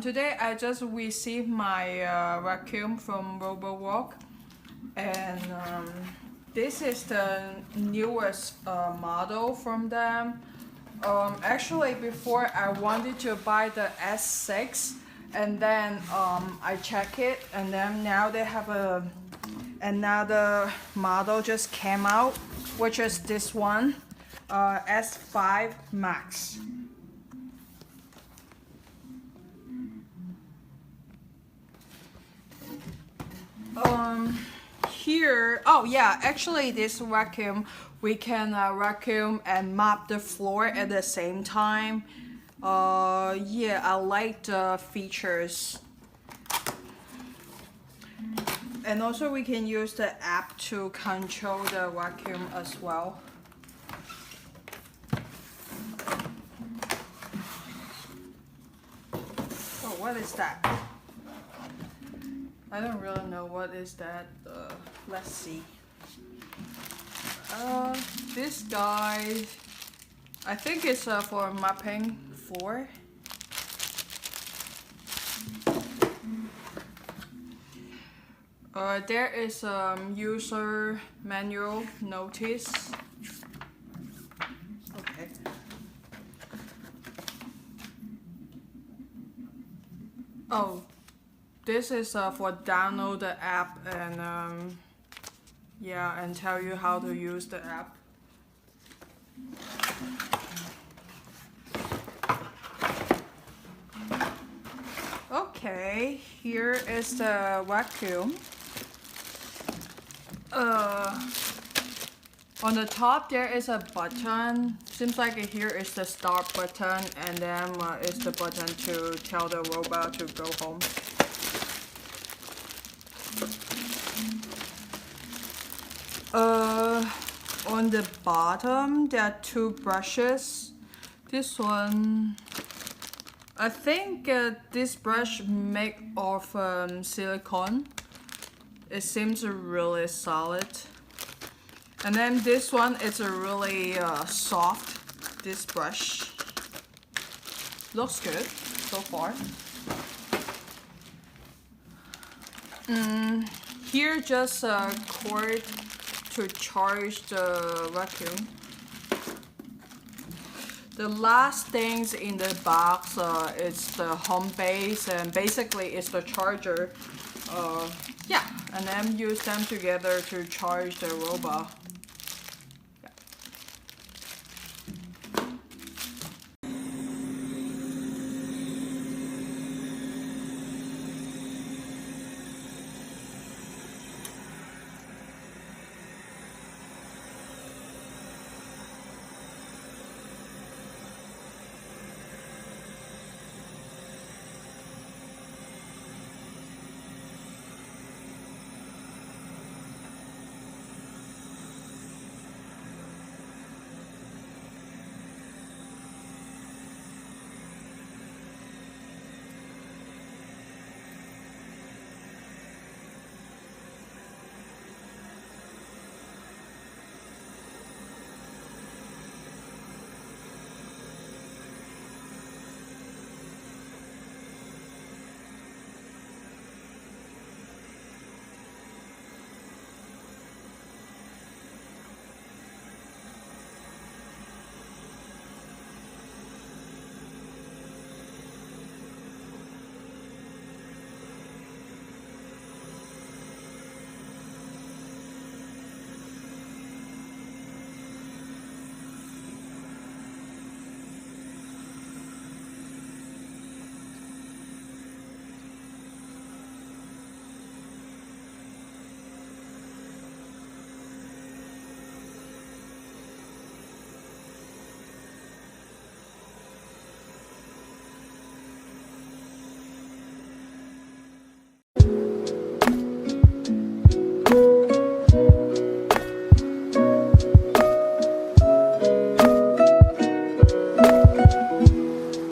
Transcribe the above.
Today I just received my vacuum from Roborock, and this is the newest model from them. Actually, before I wanted to buy the S6, and then I check it, and then now they have another model just came out, which is this one, S5 MAX. Here, oh yeah, actually this vacuum, we can vacuum and mop the floor at the same time. Yeah, I like the features. And also we can use the app to control the vacuum as well. Oh, what is that? I don't really know what is that. Let's see. This guy, I think it's for mopping floor. There is user manual notice. Okay. Oh. This is for download the app and yeah, and tell you how to use the app. Okay, here is the vacuum. On the top there is a button. Seems like here is the start button, and then is the button to tell the robot to go home. On the bottom there are two brushes. This one, I think this brush made of silicone. It seems really solid. And then this one, it's a really soft, this brush. Looks good so far. Here just a cord to charge the vacuum. The last things in the box is the home base, and basically it's the charger. Yeah, and then use them together to charge the robot.